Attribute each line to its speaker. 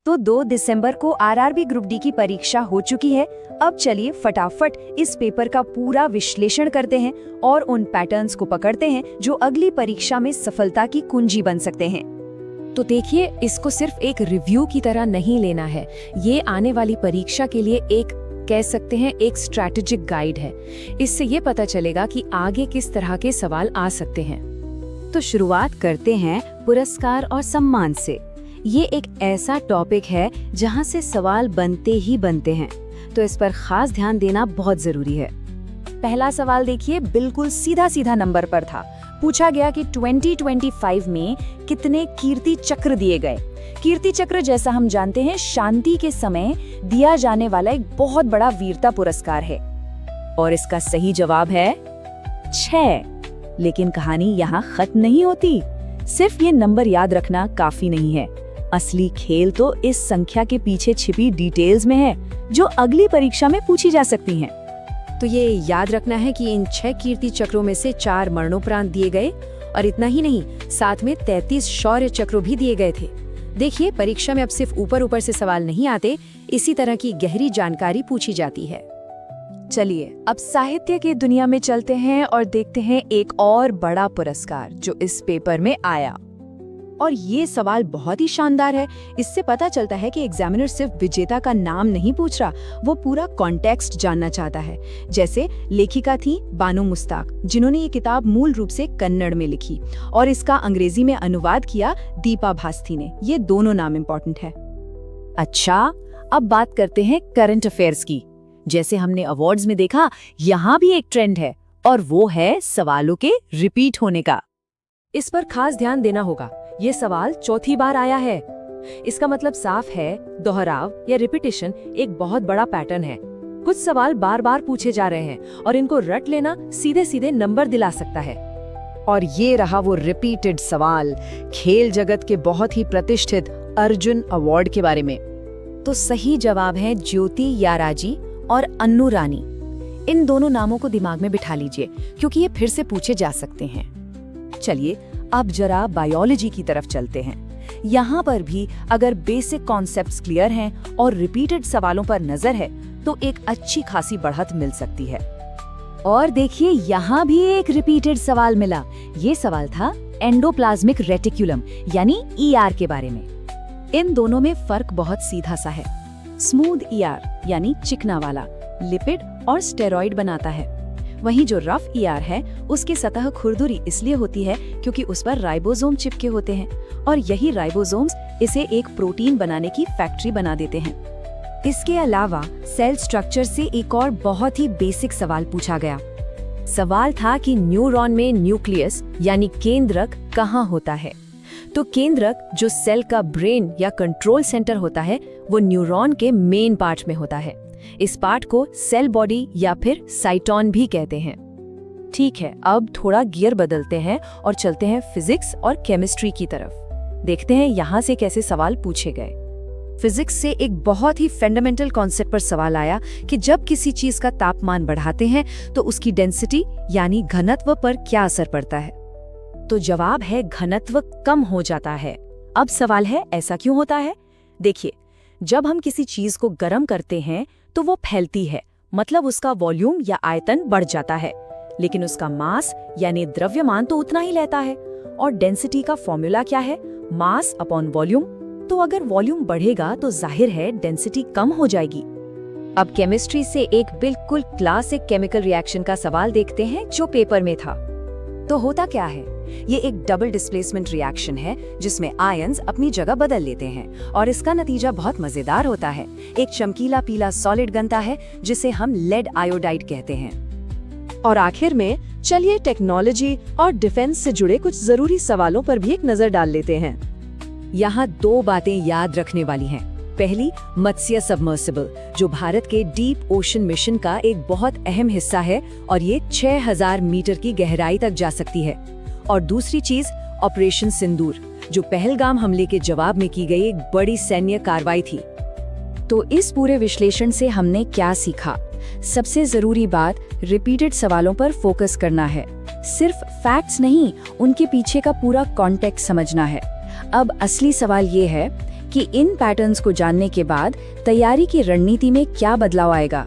Speaker 1: तो 2 दिसंबर को RRB group D की परीक्षा हो चुकी है। अब चलिए फटाफट इस पेपर का पूरा विश्लेषण करते हैं और उन पैटर्न्स को पकड़ते हैं जो अगली परीक्षा में सफलता की कुंजी बन सकते हैं।
Speaker 2: तो देखिए, इसको सिर्फ एक रिव्यू की तरह नहीं लेना है। ये आने वाली परीक्षा के लिए एक कह सकते हैं एक स्ट्रैटेजिक गाइड है। इससे ये पता चलेगा कि आगे किस तरह के सवाल आ सकते हैं।
Speaker 1: तो शुरुआत करते हैं पुरस्कार और सम्मान से। ये एक ऐसा टॉपिक है जहां से सवाल बनते ही बनते हैं, तो इस पर खास ध्यान देना बहुत जरूरी है। पहला सवाल देखिए, बिल्कुल सीधा सीधा नंबर पर था। पूछा गया कि 2025 में कितने कीर्ति चक्र दिए गए। कीर्ति चक्र, जैसा हम जानते हैं, शांति के समय दिया जाने वाला एक बहुत बड़ा वीरता पुरस्कार है और इसका सही जवाब है 6। लेकिन कहानी यहाँ खत्म नहीं होती। सिर्फ ये नंबर याद रखना काफी नहीं है। असली खेल तो इस संख्या के पीछे छिपी डिटेल्स में है, जो अगली परीक्षा में पूछी जा सकती हैं।
Speaker 2: तो ये याद रखना है कि इन 6 कीर्ति चक्रों में से 4 मरणोपरांत दिए गए और इतना ही नहीं, साथ में 33 शौर्य चक्रों भी दिए गए थे। देखिए, परीक्षा में अब सिर्फ ऊपर ऊपर से सवाल नहीं आते, इसी तरह की गहरी जानकारी पूछी जाती है।
Speaker 1: चलिए अब साहित्य की दुनिया में चलते हैं और देखते हैं एक और बड़ा पुरस्कार जो इस पेपर में आया। और ये सवाल बहुत ही शानदार है। इससे पता चलता है कि एग्जामिनर सिर्फ विजेता का नाम नहीं पूछ रहा, वो पूरा कॉन्टेक्स्ट जानना चाहता है। जैसे लेखिका थी बानो मुस्ताक, जिन्होंने ये किताब मूल रूप से कन्नड़ में लिखी और इसका अंग्रेजी में अनुवाद किया दीपा भास्थी ने। ये दोनों नाम इम्पोर्टेंट है। अच्छा, अब बात करते हैं करंट अफेयर्स की। जैसे हमने अवार्ड्स में देखा, यहाँ भी एक ट्रेंड है और वो है सवालों के रिपीट होने का।
Speaker 2: इस पर खास ध्यान देना होगा। ये सवाल चौथी बार आया है। इसका मतलब साफ है, दोहराव या रिपीटिशन एक बहुत बड़ा पैटर्न है। कुछ सवाल बार बार पूछे जा रहे हैं और इनको रट लेना सीधे सीधे नंबर दिला सकता है।
Speaker 1: और ये रहा वो रिपीटेड सवाल, खेल जगत के बहुत ही प्रतिष्ठित अर्जुन अवार्ड के बारे में। तो सही जवाब है ज्योति याराजी और अन्नू रानी। इन दोनों नामों को दिमाग में बिठा लीजिए, क्योंकि ये फिर से पूछे जा सकते हैं। चलिए अब जरा बायोलॉजी की तरफ चलते हैं। यहाँ पर भी अगर बेसिक कॉन्सेप्ट्स क्लियर हैं और रिपीटेड सवालों पर नजर है तो एक अच्छी खासी बढ़त मिल सकती है। और देखिए, यहाँ भी एक रिपीटेड सवाल मिला। ये सवाल था एंडोप्लाज्मिक रेटिकुलम यानी ईआर के बारे में। इन दोनों में फर्क बहुत सीधा सा है। स्मूथ ईआर यानी चिकना वाला लिपिड और स्टेरॉइड बनाता है, वहीं जो रफ ईआर है उसकी सतह खुरदुरी इसलिए होती है क्योंकि उस पर राइबोसोम चिपके होते हैं और यही राइबोसोम्स इसे एक प्रोटीन बनाने की फैक्ट्री बना देते हैं। इसके अलावा सेल स्ट्रक्चर से एक और बहुत ही बेसिक सवाल पूछा गया। सवाल था कि न्यूरॉन में न्यूक्लियस यानी केंद्रक कहाँ होता है। तो केंद्रक, जो सेल का ब्रेन या कंट्रोल सेंटर होता है, वो न्यूरॉन के मेन पार्ट में होता है। इस पार्ट को सेल बॉडी या फिर साइटोन भी कहते हैं। ठीक है, अब थोड़ा गियर बदलते हैं और चलते हैं फिजिक्स और केमिस्ट्री की तरफ। देखते हैं यहाँ से कैसे सवाल पूछे गए। फिजिक्स से एक बहुत ही फंडामेंटल कॉन्सेप्ट पर सवाल आया कि जब किसी चीज का तापमान बढ़ाते हैं तो उसकी डेंसिटी यानी घनत्व पर क्या असर पड़ता है। तो जवाब है घनत्व कम हो जाता है। अब सवाल है, ऐसा क्यों होता है? देखिए, जब हम किसी चीज को गर्म करते हैं तो वो फैलती है, मतलब उसका वॉल्यूम या आयतन बढ़ जाता है, लेकिन उसका मास यानी द्रव्यमान तो उतना ही रहता है। और डेंसिटी का फॉर्मूला क्या है? Mass upon volume. तो अगर वॉल्यूम बढ़ेगा तो जाहिर है डेंसिटी कम हो जाएगी। अब केमिस्ट्री से एक बिल्कुल क्लासिक केमिकल रिएक्शन का सवाल देखते हैं जो पेपर में था। तो होता क्या है? ये एक डबल डिस्प्लेसमेंट रिएक्शन है जिसमें आयंस अपनी जगह बदल लेते हैं और इसका नतीजा बहुत मजेदार होता है। एक चमकीला पीला सॉलिड बनता है जिसे हम लेड आयोडाइड कहते हैं।
Speaker 3: और आखिर में चलिए टेक्नोलॉजी और डिफेंस से जुड़े कुछ जरूरी सवालों पर भी एक नजर डाल लेते हैं।
Speaker 1: यहाँ 2 बातें याद रखने वाली हैं। पहली, मत्स्य सबमर्सिबल, जो भारत के डीप ओशन मिशन का एक बहुत अहम हिस्सा है और ये 6000 मीटर की गहराई तक जा सकती है। और दूसरी चीज, ऑपरेशन सिंदूर, जो पहलगाम हमले के जवाब में की गई एक बड़ी सैन्य कार्रवाई थी। तो इस पूरे विश्लेषण से हमने क्या सीखा? सबसे जरूरी बात, रिपीटेड सवालों पर फोकस करना है। सिर्फ फैक्ट्स नहीं, उनके पीछे का पूरा कॉन्टेक्स्ट समझना है। अब असली सवाल ये है
Speaker 2: कि इन पैटर्न्स को जानने के बाद तैयारी की रणनीति में क्या बदलाव आएगा।